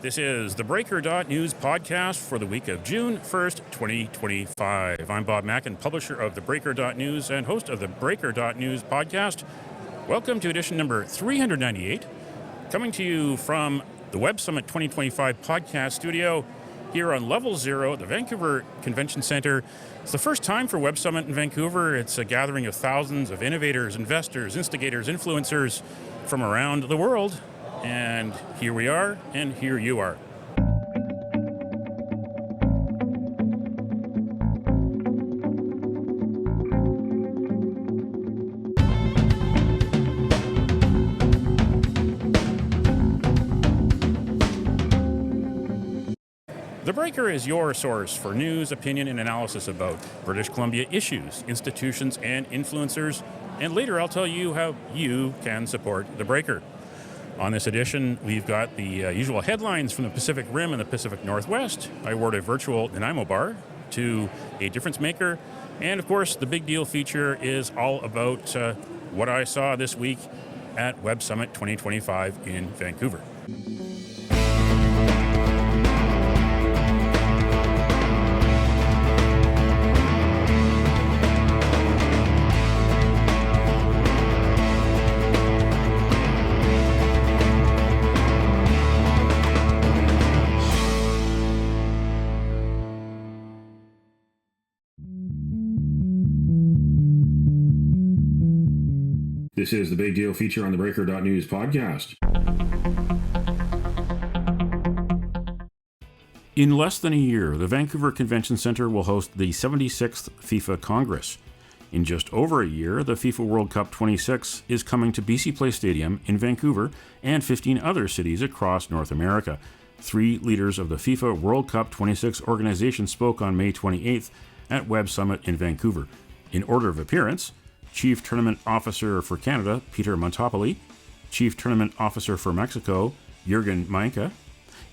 This is the Breaker.news podcast for the week of June 1st, 2025. I'm Bob Mackin, publisher of the Breaker.news and host of the Breaker.news podcast. Welcome to edition number 398, coming to you from the Web Summit 2025 podcast studio here on Level Zero at the Vancouver Convention Centre. It's the first time for Web Summit in Vancouver. It's a gathering of thousands of innovators, investors, instigators, influencers from around the world. And here we are, and here you are. The Breaker is your source for news, opinion, and analysis about British Columbia issues, institutions, and influencers. And later I'll tell you how you can support The Breaker. On this edition, we've got the usual headlines from the Pacific Rim and the Pacific Northwest. I award a virtual Nanaimo bar to a difference maker. And of course, the big deal feature is all about what I saw this week at Web Summit 2025 in Vancouver. This is the big deal feature on the Breaker.news podcast. In less than a year, the Vancouver Convention Centre will host the 76th FIFA Congress. In just over a year, the FIFA World Cup 26 is coming to BC Place Stadium in Vancouver and 15 other cities across North America. 3 leaders of the FIFA World Cup 26 organization spoke on May 28th at Web Summit in Vancouver. In order of appearance, Chief Tournament Officer for Canada, Peter Montopoli, Chief Tournament Officer for Mexico, Jurgen Mainka,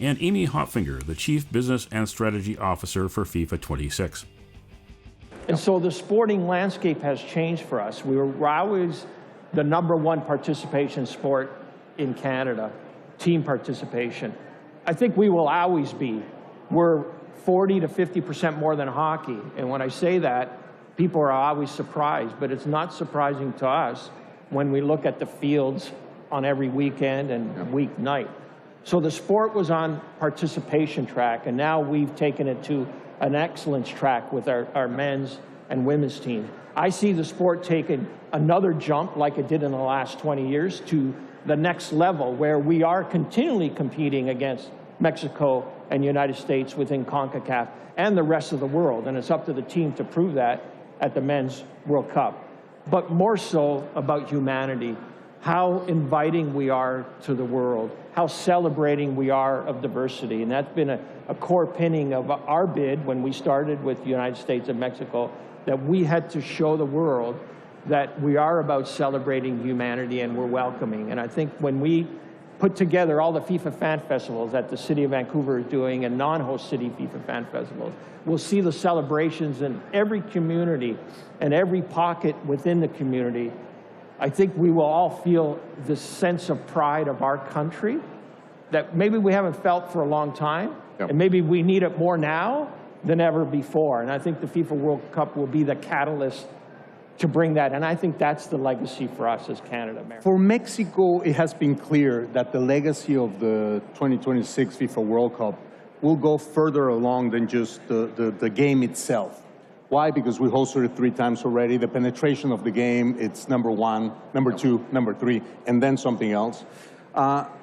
and Amy Hopfinger, the Chief Business and Strategy Officer for FIFA 26. And so the sporting landscape has changed for us. We were always the #1 participation sport in Canada, team participation. I think we will always be. We're 40 to 50% more than hockey. And when I say that, people are always surprised, but it's not surprising to us when we look at the fields on every weekend and weeknight. So the sport was on participation track, and now we've taken it to an excellence track with our men's and women's team. I see the sport taking another jump like it did in the last 20 years to the next level where we are continually competing against Mexico and United States within CONCACAF and the rest of the world, and it's up to the team to prove that at the Men's World Cup. But more so about humanity, how inviting we are to the world, how celebrating we are of diversity. And that's been a core pinning of our bid when we started with the United States and Mexico, that we had to show the world that we are about celebrating humanity and we're welcoming. And I think when we put together all the FIFA fan festivals that the City of Vancouver is doing and non-host city FIFA fan festivals, we'll see the celebrations in every community and every pocket within the community. I think we will all feel this sense of pride of our country that maybe we haven't felt for a long time, and maybe we need it more now than ever before. And I think the FIFA World Cup will be the catalyst to bring that, and I think that's the legacy for us as Canada. For Mexico, it has been clear that the legacy of the 2026 FIFA World Cup will go further along than just the game itself. Why? Because we hosted it 3 times already. The penetration of the game, it's #1, #2, #3, and then something else.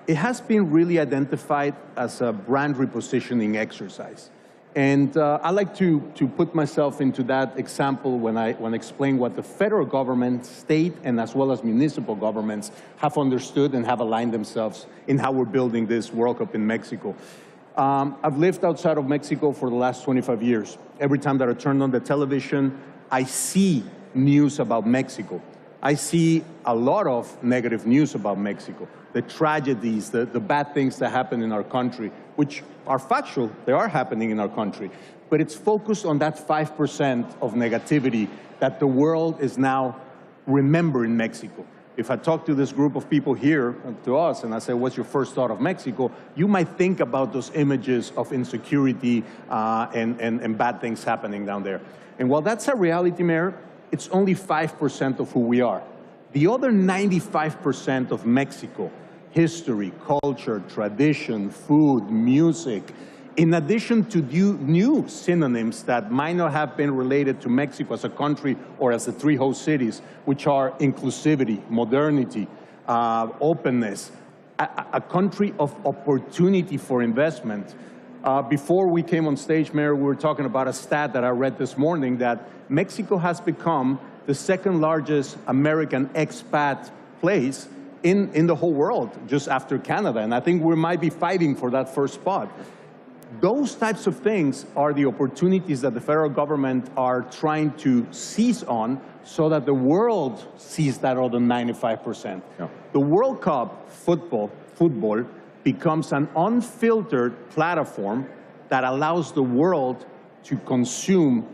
It has been really identified as a brand repositioning exercise. And I like to put myself into that example when I explain what the federal government, state, and as well as municipal governments have understood and have aligned themselves in how we're building this World Cup in Mexico. I've lived outside of Mexico for the last 25 years. Every time that I turn on the television, I see news about Mexico. I see a lot of negative news about Mexico, the tragedies, the bad things that happen in our country, which are factual, they are happening in our country. But it's focused on that 5% of negativity that the world is now remembering Mexico. If I talk to this group of people here, to us, and I say, what's your first thought of Mexico? You might think about those images of insecurity and bad things happening down there. And while that's a reality, Mayor, it's only 5% of who we are. The other 95% of Mexico, history, culture, tradition, food, music, in addition to new synonyms that might not have been related to Mexico as a country or as the three host cities, which are inclusivity, modernity, openness, a country of opportunity for investment. Before we came on stage, Mayor, we were talking about a stat that I read this morning that Mexico has become the second largest American expat place in the whole world, just after Canada. And I think we might be fighting for that first spot. Those types of things are the opportunities that the federal government are trying to seize on so that the world sees that other 95%. Yeah. The World Cup football becomes an unfiltered platform that allows the world to consume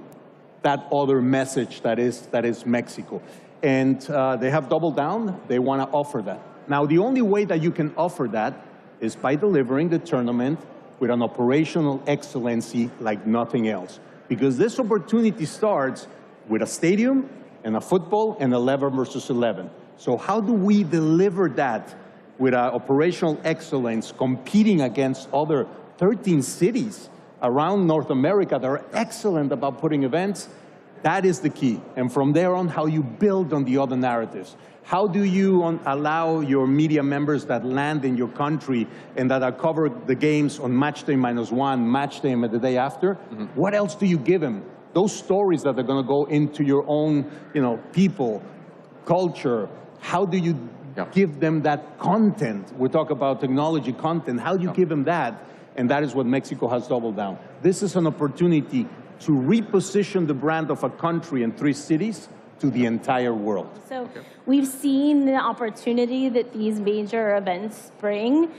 that other message that is Mexico. And they have doubled down. They want to offer that. Now, the only way that you can offer that is by delivering the tournament with an operational excellency like nothing else. Because this opportunity starts with a stadium and a football and 11 versus 11. So how do we deliver that with an operational excellence competing against other 13 cities around North America that are excellent about putting events? That is the key. And from there on, how you build on the other narratives. How do you allow your media members that land in your country and that are cover the games on match day -1, match day and the day after? Mm-hmm. What else do you give them? Those stories that are going to go into your own, people, culture. How do you give them that content? We talk about technology content. How do you give them that? And that is what Mexico has doubled down. This is an opportunity to reposition the brand of a country and 3 cities to the entire world. So we've seen the opportunity that these major events bring,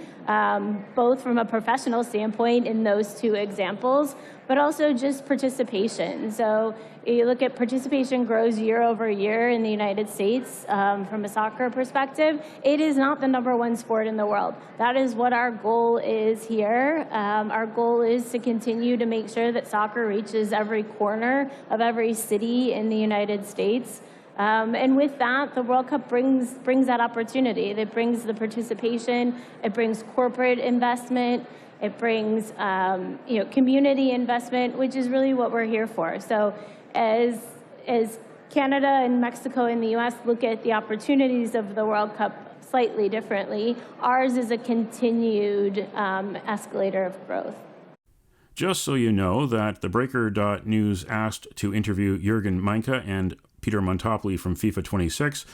both from a professional standpoint in those 2 examples, but also just participation. So you look at participation grows year over year in the United States from a soccer perspective. It is not the #1 sport in the world. That is what our goal is here. Our goal is to continue to make sure that soccer reaches every corner of every city in the United States. And with that, the World Cup brings that opportunity. It brings the participation. It brings corporate investment. It brings community investment, which is really what we're here for. So as Canada and Mexico and the U.S. look at the opportunities of the World Cup slightly differently, ours is a continued escalator of growth. Just so you know that theBreaker.news asked to interview Jurgen Mainka and Peter Montopoli from FIFA 26,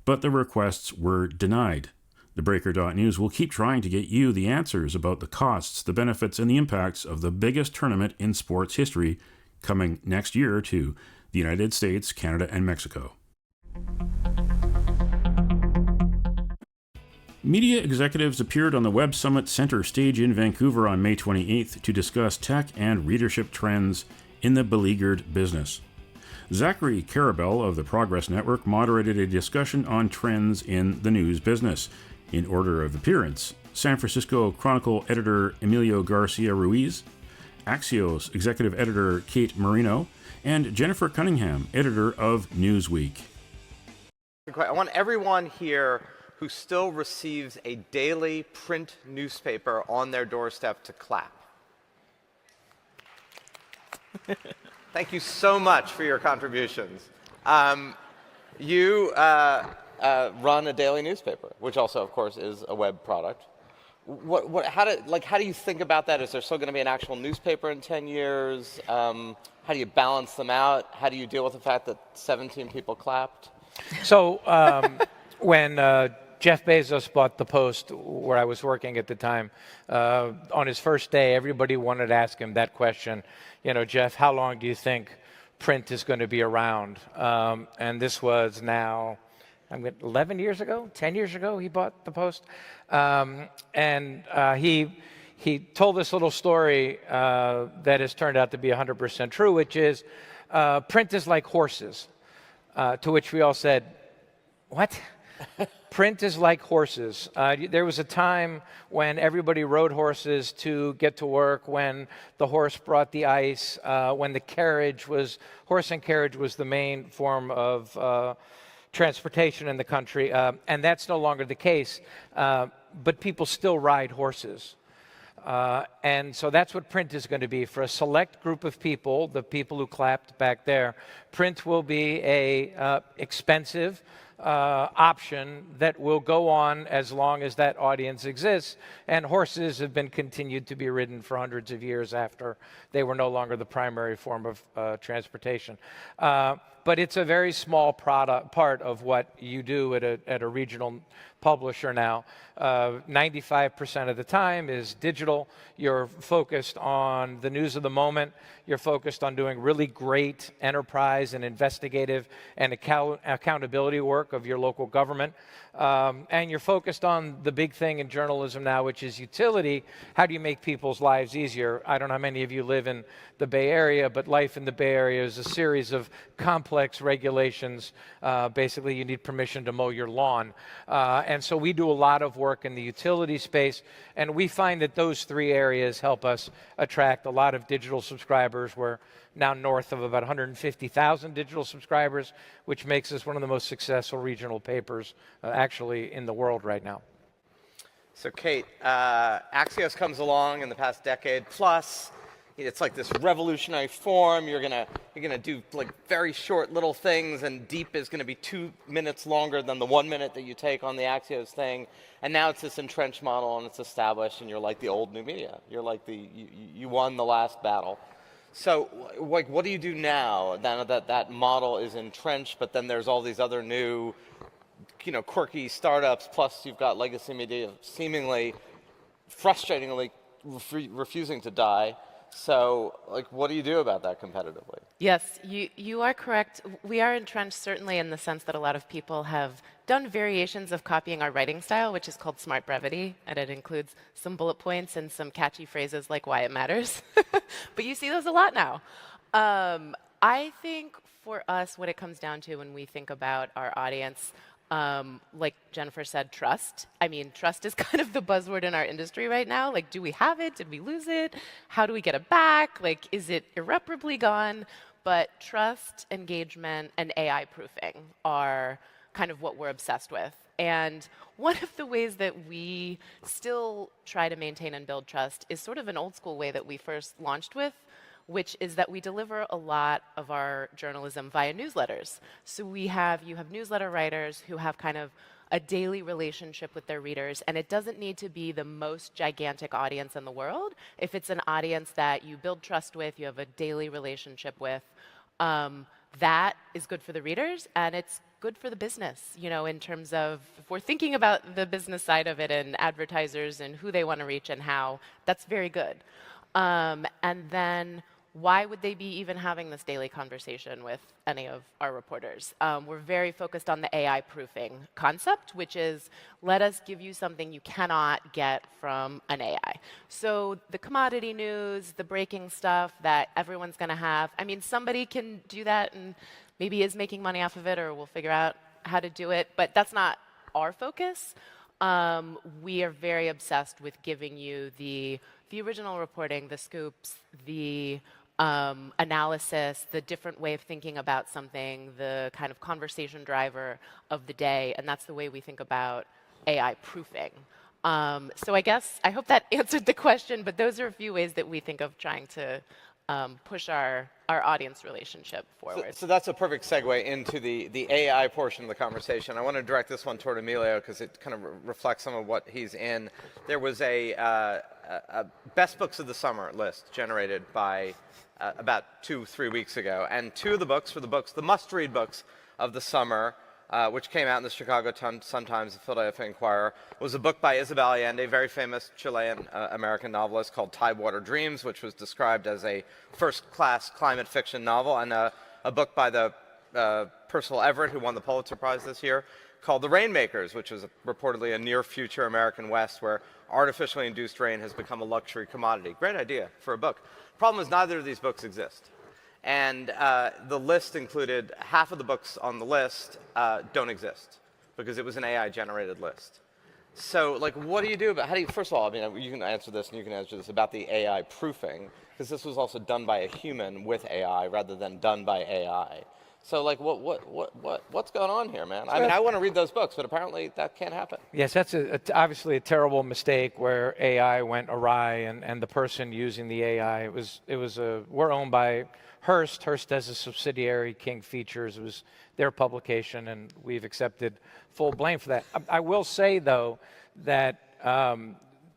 but the requests were denied. TheBreaker.news will keep trying to get you the answers about the costs, the benefits, and the impacts of the biggest tournament in sports history coming next year to the United States, Canada, and Mexico. Media executives appeared on the Web Summit Center stage in Vancouver on May 28th to discuss tech and readership trends in the beleaguered business. Zachary Karabell of the Progress Network moderated a discussion on trends in the news business. In order of appearance, San Francisco Chronicle editor Emilio Garcia-Ruiz, Axios executive editor Kate Marino, and Jennifer Cunningham, editor of Newsweek. I want everyone here who still receives a daily print newspaper on their doorstep to clap. Thank you so much for your contributions. You run a daily newspaper, which also, of course, is a web product. How do you think about that? Is there still going to be an actual newspaper in 10 years? How do you balance them out? How do you deal with the fact that 17 people clapped? So when Jeff Bezos bought the Post, where I was working at the time, on his first day, everybody wanted to ask him that question. Jeff, how long do you think print is going to be around? And this was now 11 years ago, 10 years ago, he bought the Post. He told this little story that has turned out to be 100% true, which is print is like horses, to which we all said, what? Print is like horses. There was a time when everybody rode horses to get to work, when the horse brought the ice, when horse and carriage was the main form of transportation in the country, and that's no longer the case. But people still ride horses. And so that's what print is going to be. For a select group of people, the people who clapped back there, print will be a expensive option that will go on as long as that audience exists. And horses have been continued to be ridden for hundreds of years after they were no longer the primary form of transportation. But it's a very small part of what you do at a regional publisher now. 95% of the time is digital. You're focused on the news of the moment. You're focused on doing really great enterprise and investigative and accountability work of your local government. And you're focused on the big thing in journalism now, which is utility. How do you make people's lives easier? I don't know how many of you live in the Bay Area, but life in the Bay Area is a series of complex regulations. Basically, you need permission to mow your lawn. And so we do a lot of work in the utility space, and we find that those three areas help us attract a lot of digital subscribers. We're now north of about 150,000 digital subscribers, which makes us one of the most successful regional papers actually in the world right now. So Kate, Axios comes along in the past decade plus. It's like this revolutionary form. You're gonna do like very short little things, and deep is gonna be 2 minutes longer than the 1 minute that you take on the Axios thing. And now it's this entrenched model, and it's established, and you're like the old new media. You're like you won the last battle. So, like, what do you do now that model is entrenched, but then there's all these other new, quirky startups, plus you've got legacy media seemingly, frustratingly refusing to die. So, like, what do you do about that competitively? Yes, you are correct. We are entrenched certainly in the sense that a lot of people have done variations of copying our writing style, which is called smart brevity, and it includes some bullet points and some catchy phrases like why it matters. But you see those a lot now. I think for us, what it comes down to when we think about our audience, like Jennifer said, trust. I mean, trust is kind of the buzzword in our industry right now. Like, do we have it? Did we lose it? How do we get it back? Like, is it irreparably gone? But trust, engagement, and AI proofing are kind of what we're obsessed with. And one of the ways that we still try to maintain and build trust is sort of an old school way that we first launched with, which is that we deliver a lot of our journalism via newsletters. So you have newsletter writers who have kind of a daily relationship with their readers, and it doesn't need to be the most gigantic audience in the world. If it's an audience that you build trust with, you have a daily relationship with, that is good for the readers, and it's good for the business, in terms of if we're thinking about the business side of it and advertisers and who they want to reach and how, that's very good. And then why would they be even having this daily conversation with any of our reporters? We're very focused on the AI proofing concept, which is let us give you something you cannot get from an AI. So the commodity news, the breaking stuff that everyone's going to have, I mean, somebody can do that and maybe is making money off of it, or we'll figure out how to do it, but that's not our focus. We are very obsessed with giving you the original reporting, the scoops, the analysis, the different way of thinking about something, the kind of conversation driver of the day, and that's the way we think about AI proofing. So I hope that answered the question, but those are a few ways that we think of trying to push our audience relationship forward. So that's a perfect segue into the AI portion of the conversation. I want to direct this one toward Emilio because it kind of reflects some of what he's in. There was a best books of the summer list generated by about 2-3 weeks ago, and two of the books were the must-read books of the summer, which came out in the Chicago Sun-Times, the Philadelphia Inquirer, was a book by Isabel Allende, very famous Chilean-American novelist, called Tidewater Dreams, which was described as a first-class climate fiction novel, and a book by the Percival Everett, who won the Pulitzer Prize this year, called The Rainmakers, which was reportedly a near-future American West where artificially induced rain has become a luxury commodity. Great idea for a book. Problem is, neither of these books exist. And the list included half of the books on the list don't exist because it was an AI-generated list. So, like, what do you do about, first of all, I mean, you can answer this and you can answer this about the AI proofing, because this was also done by a human with AI rather than done by AI. So, like, what's going on here, man? I mean, I want to read those books, but apparently that can't happen. Yes, that's obviously a terrible mistake where AI went awry, and the person using the AI, we're owned by Hearst. Hearst has a subsidiary, King Features. It was their publication, and we've accepted full blame for that. I will say, though, that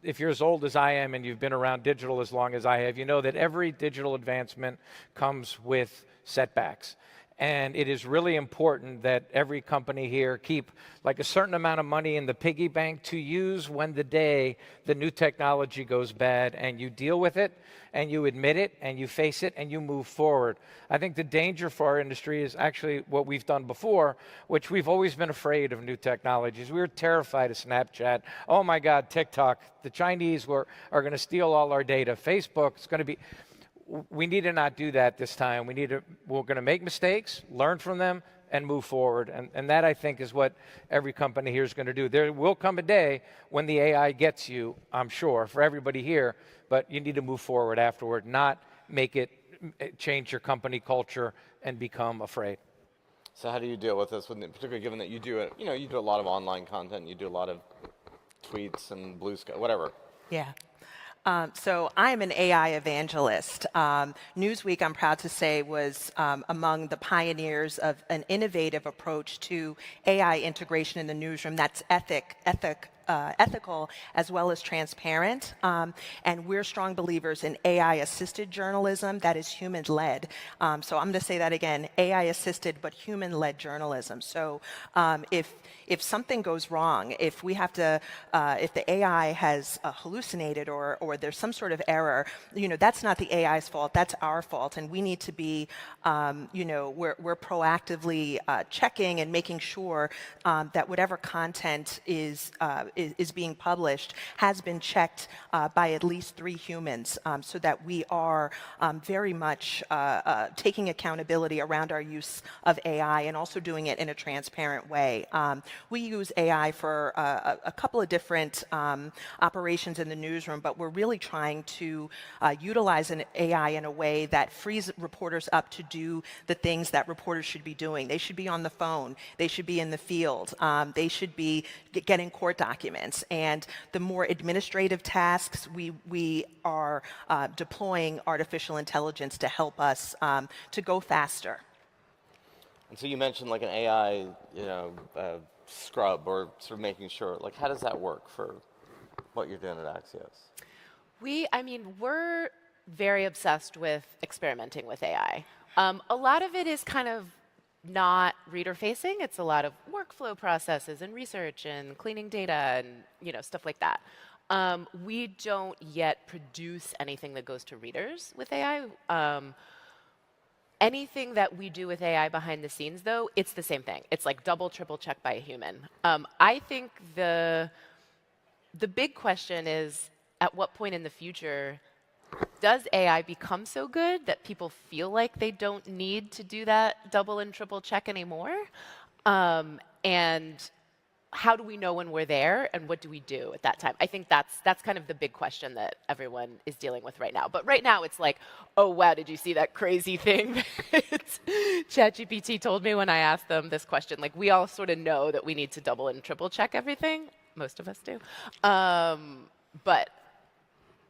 if you're as old as I am and you've been around digital as long as I have, you know that every digital advancement comes with setbacks. And it is really important that every company here keep like a certain amount of money in the piggy bank to use when the new technology goes bad, and you deal with it and you admit it and you face it and you move forward. I think the danger for our industry is actually what we've done before, which we've always been afraid of new technologies. We were terrified of Snapchat. Oh my God, TikTok. The Chinese are going to steal all our data. Facebook is going to be... We need to not do that this time. We're going to make mistakes, learn from them, and move forward. And that, I think, is what every company here is going to do. There will come a day when the AI gets you, I'm sure, for everybody here, but you need to move forward afterward, not make it change your company culture and become afraid. So how do you deal with this, particularly given that you do a lot of online content, you do a lot of tweets and Blue Sky, whatever? Yeah. So I'm an AI evangelist. Newsweek, I'm proud to say, was among the pioneers of an innovative approach to AI integration in the newsroom that's ethical as well as transparent. And we're strong believers in AI-assisted journalism that is human-led. So I'm going to say that again, AI-assisted but human-led journalism. So if something goes wrong, if we have to, if the AI has hallucinated or there's some sort of error, that's not the AI's fault, that's our fault. And we need to be, we're proactively checking and making sure that whatever content is being published has been checked by at least 3 humans, so that we are very much taking accountability around our use of AI and also doing it in a transparent way. We use AI for a couple of different operations in the newsroom, but we're really trying to utilize an AI in a way that frees reporters up to do the things that reporters should be doing. They should be on the phone. They should be in the field. They should be getting court documents. And the more administrative tasks, we are deploying artificial intelligence to help us to go faster. And so you mentioned like an AI, scrub, or sort of making sure, like, how does that work for what you're doing at Axios? We're very obsessed with experimenting with AI. A lot of it is kind of not reader-facing. It's a lot of workflow processes and research and cleaning data and stuff like that. We don't yet produce anything that goes to readers with AI. Anything that we do with AI behind the scenes, though, it's the same thing. It's like double, triple check by a human. I think the big question is, at what point in the future does AI become so good that people feel like they don't need to do that double and triple check anymore? And how do we know when we're there, and what do we do at that time? I think that's kind of the big question that everyone is dealing with right now. But right now it's like, oh wow, did you see that crazy thing that ChatGPT told me when I asked them this question? Like, we all sort of know that we need to double and triple check everything. Most of us do. But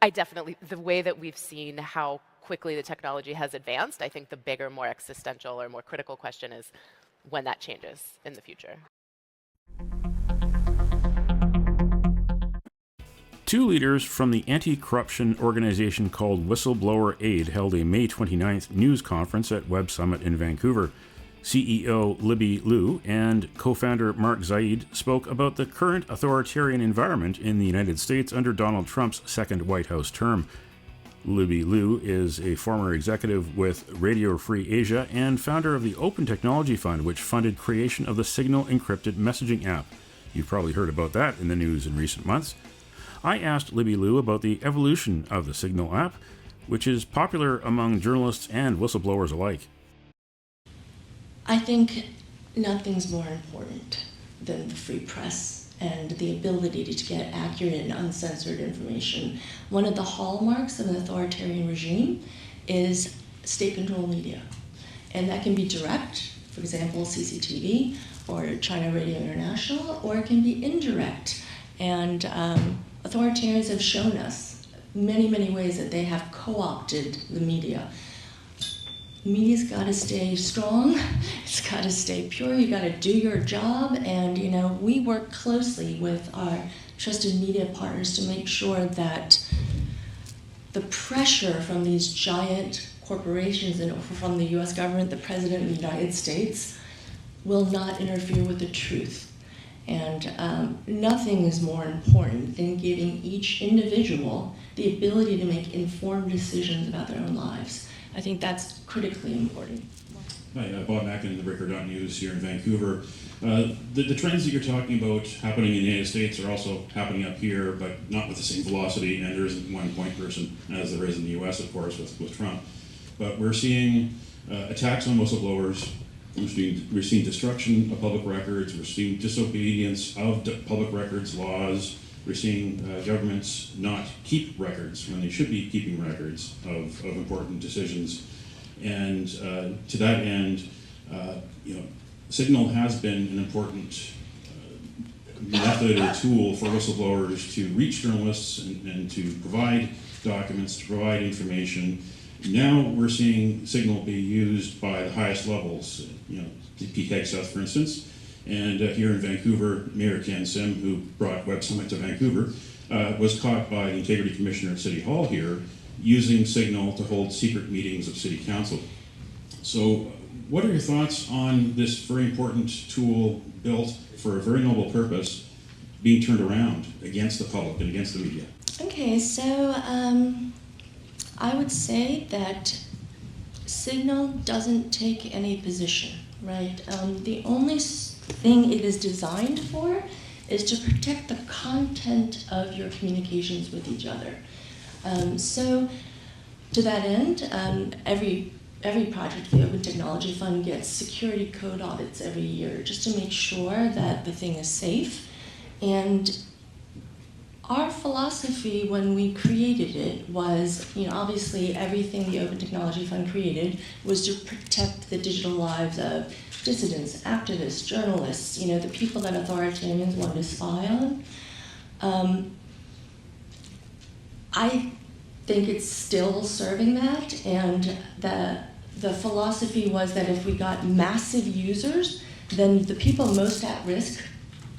I definitely, the way that we've seen how quickly the technology has advanced, I think the bigger, more existential or more critical question is when that changes in the future. 2 leaders from the anti-corruption organization called Whistleblower Aid held a May 29th news conference at Web Summit in Vancouver. CEO Libby Liu and co-founder Mark Zaid spoke about the current authoritarian environment in the United States under Donald Trump's second White House term. Libby Liu is a former executive with Radio Free Asia and founder of the Open Technology Fund, which funded creation of the Signal encrypted messaging app. You've probably heard about that in the news in recent months. I asked Libby Liu about the evolution of the Signal app, which is popular among journalists and whistleblowers alike. I think nothing's more important than the free press and the ability to get accurate and uncensored information. One of the hallmarks of an authoritarian regime is state-controlled media. And that can be direct, for example, CCTV or China Radio International, or it can be indirect. And authoritarians have shown us many, many ways that they have co-opted the media. The media's got to stay strong, it's got to stay pure, you got to do your job, and we work closely with our trusted media partners to make sure that the pressure from these giant corporations and from the US government, the President of the United States, will not interfere with the truth. And nothing is more important than giving each individual the ability to make informed decisions about their own lives. I think that's critically important. Hi, Bob Mackin, theBreaker.news here in Vancouver. The trends that you're talking about happening in the United States are also happening up here, but not with the same velocity, and there isn't one point person as there is in the US, of course, with Trump. But we're seeing attacks on whistleblowers, we're seeing destruction of public records, we're seeing disobedience of public records laws, we're seeing governments not keep records when they should be keeping records of important decisions. And to that end, Signal has been an important method or tool for whistleblowers to reach journalists and to provide documents, to provide information. Now we're seeing Signal be used by the highest levels, PK South, for instance. And here in Vancouver, Mayor Ken Sim, who brought Web Summit to Vancouver, was caught by the Integrity Commissioner at City Hall here using Signal to hold secret meetings of City Council. So what are your thoughts on this very important tool built for a very noble purpose being turned around against the public and against the media? Okay, so I would say that Signal doesn't take any position, right? The only thing it is designed for is to protect the content of your communications with each other. So to that end, every project, the Open Technology Fund gets security code audits every year just to make sure that the thing is safe. And our philosophy when we created it was, obviously everything the Open Technology Fund created was to protect the digital lives of dissidents, activists, journalists, the people that authoritarians want to spy on. I think it's still serving that, and the philosophy was that if we got massive users, then the people most at risk,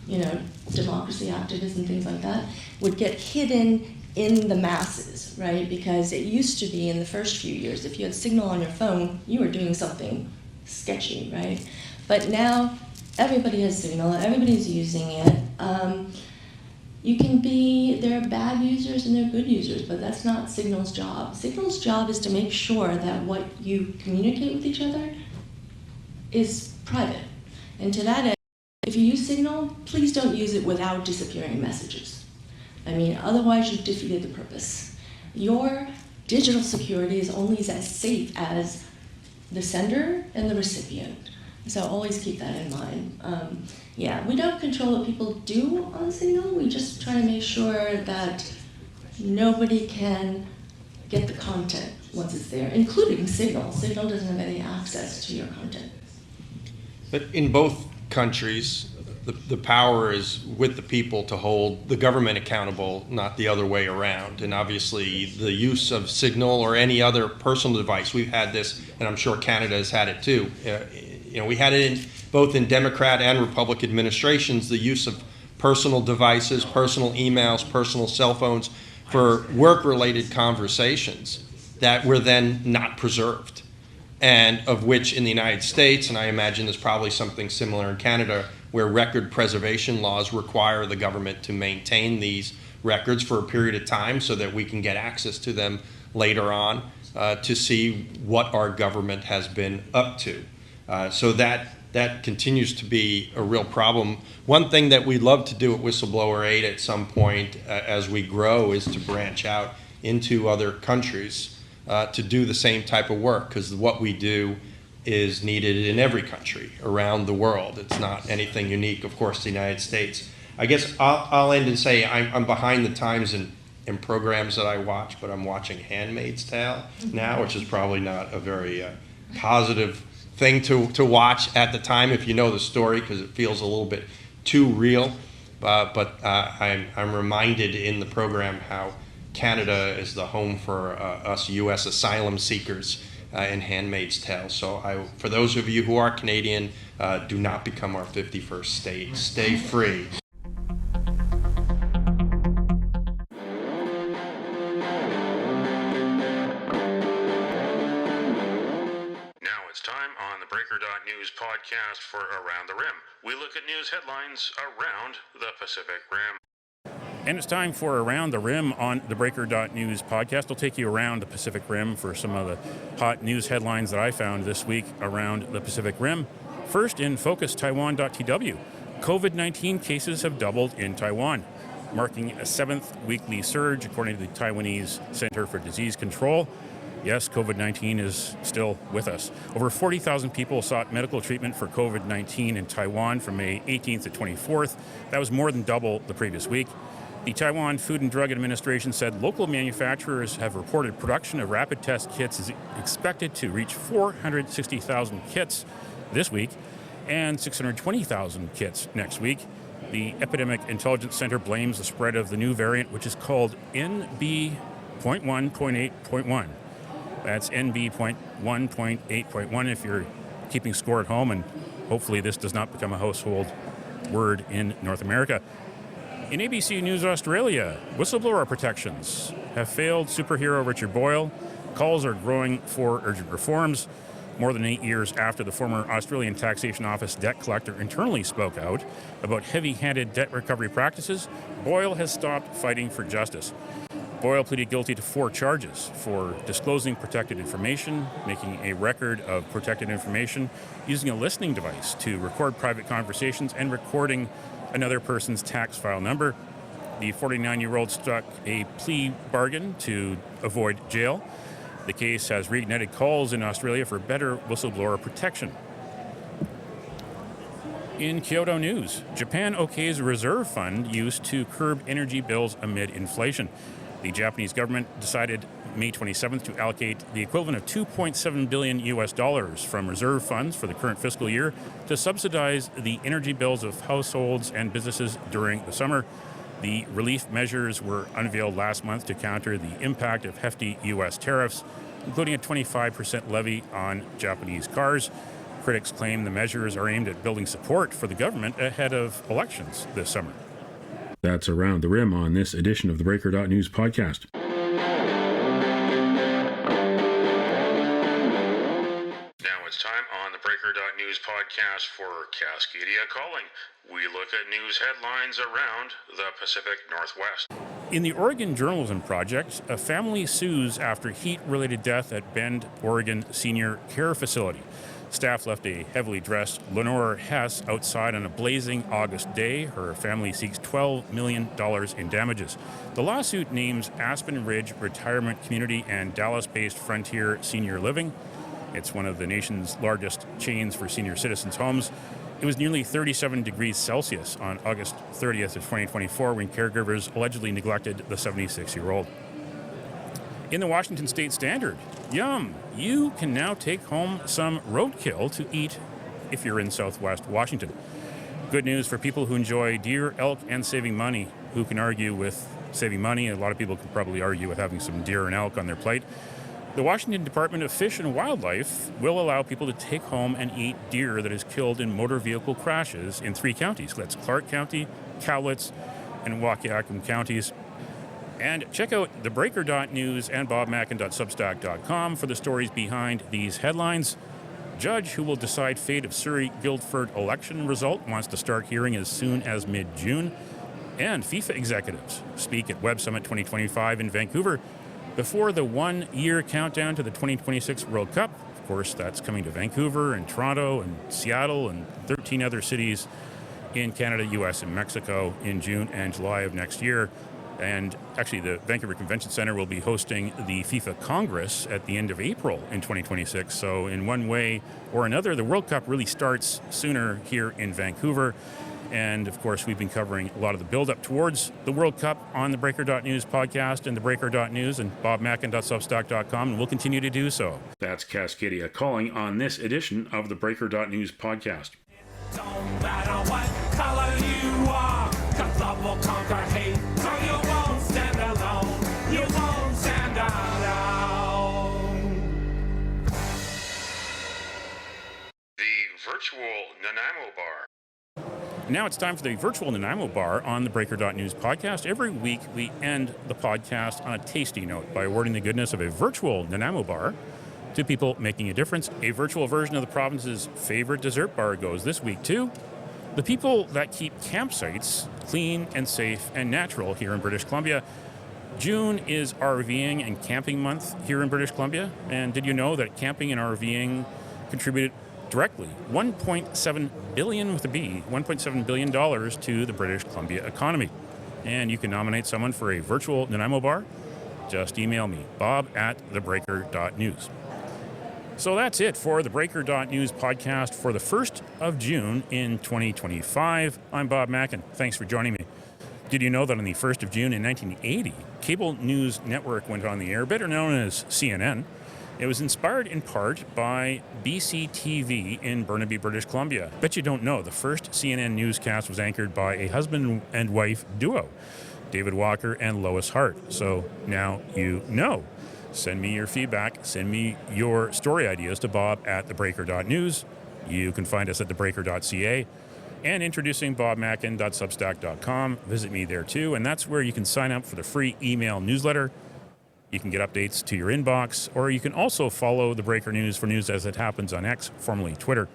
democracy activists and things like that, would get hidden in the masses, right? Because it used to be in the first few years, if you had Signal on your phone, you were doing something sketchy, right? But now everybody has Signal, everybody's using it. There are bad users and there are good users, but that's not Signal's job. Signal's job is to make sure that what you communicate with each other is private. And to that end, if you use Signal, please don't use it without disappearing messages. Otherwise you've defeated the purpose. Your digital security is only as safe as the sender and the recipient. So always keep that in mind. We don't control what people do on Signal. We just try to make sure that nobody can get the content once it's there, including Signal. Signal doesn't have any access to your content. But in both countries, the power is with the people to hold the government accountable, not the other way around. And obviously the use of Signal or any other personal device, we've had this, and I'm sure Canada has had it too. We had it both in Democrat and Republican administrations, the use of personal devices, personal emails, personal cell phones for work-related conversations that were then not preserved. And of which in the United States, and I imagine there's probably something similar in Canada, where record preservation laws require the government to maintain these records for a period of time so that we can get access to them later on to see what our government has been up to. So that continues to be a real problem. One thing that we'd love to do at Whistleblower Aid at some point as we grow is to branch out into other countries to do the same type of work, because what we do is needed in every country around the world. It's not anything unique, of course, to the United States. I guess I'll end and say I'm behind the times in programs that I watch, but I'm watching Handmaid's Tale now, which is probably not a very positive thing to watch at the time if you know the story, because it feels a little bit too real. But I'm reminded in the program how Canada is the home for us U.S. asylum seekers in Handmaid's Tale. So for those of you who are Canadian, do not become our 51st state. Stay free. Now it's time on the Breaker.news podcast for Around the Rim. We look at news headlines around the Pacific Rim. And it's time for Around the Rim on the Breaker.news podcast. I'll take you around the Pacific Rim for some of the hot news headlines that I found this week around the Pacific Rim. First, in focus, Taiwan.tw. COVID-19 cases have doubled in Taiwan, marking a 7th weekly surge, according to the Taiwanese Center for Disease Control. Yes, COVID-19 is still with us. Over 40,000 people sought medical treatment for COVID-19 in Taiwan from May 18th to 24th. That was more than double the previous week. The Taiwan Food and Drug Administration said local manufacturers have reported production of rapid test kits is expected to reach 460,000 kits this week and 620,000 kits next week. The Epidemic Intelligence Center blames the spread of the new variant, which is called NB.1.8.1. That's NB.1.8.1 if you're keeping score at home, and hopefully this does not become a household word in North America. In ABC News Australia, whistleblower protections have failed superhero Richard Boyle. Calls are growing for urgent reforms. More than 8 years after the former Australian Taxation Office debt collector internally spoke out about heavy-handed debt recovery practices, Boyle has stopped fighting for justice. Boyle pleaded guilty to 4 charges for disclosing protected information, making a record of protected information, using a listening device to record private conversations, and recording another person's tax file number. The 49-year-old struck a plea bargain to avoid jail. The case has reignited calls in Australia for better whistleblower protection. In Kyoto news, Japan okays a reserve fund used to curb energy bills amid inflation. The Japanese government decided May 27th to allocate the equivalent of $2.7 billion from reserve funds for the current fiscal year to subsidize the energy bills of households and businesses during the summer. The relief measures were unveiled last month to counter the impact of hefty U.S. tariffs, including a 25% levy on Japanese cars. Critics claim the measures are aimed at building support for the government ahead of elections this summer. That's Around the Rim on this edition of the Breaker.news podcast. Now it's time on the Breaker.news podcast for Cascadia Calling. We look at news headlines around the Pacific Northwest. In the Oregon Journalism Project, a family sues after heat-related death at Bend, Oregon Senior Care Facility. Staff left a heavily dressed Lenore Hess outside on a blazing August day. Her family seeks $12 million in damages. The lawsuit names Aspen Ridge Retirement Community and Dallas-based Frontier Senior Living. It's one of the nation's largest chains for senior citizens' homes. It was nearly 37 degrees Celsius on August 30th of 2024 when caregivers allegedly neglected the 76-year-old. In the Washington State Standard, yum, you can now take home some roadkill to eat if you're in Southwest Washington. Good news for people who enjoy deer, elk, and saving money. Who can argue with saving money? A lot of people can probably argue with having some deer and elk on their plate. The Washington Department of Fish and Wildlife will allow people to take home and eat deer that is killed in motor vehicle crashes in 3 counties. That's Clark County, Cowlitz, and Wahkiakum counties. And check out theBreaker.news and bobmackin.substack.com for the stories behind these headlines. Judge who will decide fate of Surrey Guildford election result wants to start hearing as soon as mid-June. And FIFA executives speak at Web Summit 2025 in Vancouver before the 1-year countdown to the 2026 World Cup. Of course, that's coming to Vancouver and Toronto and Seattle and 13 other cities in Canada, U.S., and Mexico in June and July of next year. And actually, the Vancouver Convention Centre will be hosting the FIFA Congress at the end of April in 2026. So in one way or another, the World Cup really starts sooner here in Vancouver. And of course, we've been covering a lot of the build-up towards the World Cup on the Breaker.news podcast and theBreaker.news and bobmackin.substack.com, and we'll continue to do so. That's Cascadia calling on this edition of the Breaker.news podcast. Don't matter what color you are, 'cause love will conquer hate, so you won't stand alone, you won't stand alone. The virtual Nanaimo Bar. Now it's time for the virtual Nanaimo Bar on the Breaker.news podcast. Every week we end the podcast on a tasty note by awarding the goodness of a virtual Nanaimo Bar to people making a difference. A virtual version of the province's favorite dessert bar goes this week to the people that keep campsites clean and safe and natural here in British Columbia. June is RVing and camping month here in British Columbia. And did you know that camping and RVing contributed directly $1.7 billion with a B, $1.7 billion to the British Columbia economy? And you can nominate someone for a virtual Nanaimo Bar. Just email me, bob@theBreaker.news. So that's it for the Breaker.news podcast for the 1st of June in 2025. I'm Bob Mackin. Thanks for joining me. Did you know that on the 1st of June in 1980, cable news network went on the air, better known as CNN? It was inspired in part by BCTV in Burnaby, British Columbia. Bet you don't know, the first CNN newscast was anchored by a husband and wife duo, David Walker and Lois Hart. So now you know. Send me your feedback. Send me your story ideas to bob@theBreaker.news. You can find us at theBreaker.ca. And introducing bobmackin.substack.com. Visit me there too. And that's where you can sign up for the free email newsletter. You can get updates to your inbox, or you can also follow The Breaker News for news as it happens on X, formerly Twitter.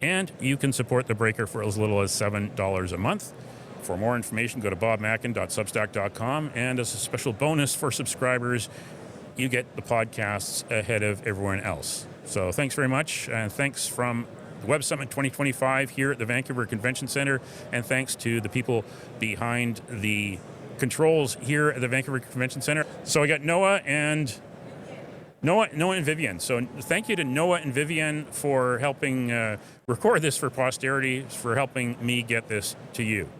And you can support The Breaker for as little as $7 a month. For more information, go to bobmackin.substack.com. And as a special bonus for subscribers, you get the podcasts ahead of everyone else. So thanks very much, and thanks from the Web Summit 2025 here at the Vancouver Convention Centre, and thanks to the people behind the controls here at the Vancouver Convention Centre. So I got Noah and Vivian. So thank you to Noah and Vivian for helping record this for posterity, for helping me get this to you.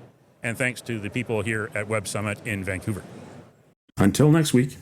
And thanks to the people here at Web Summit in Vancouver. Until next week.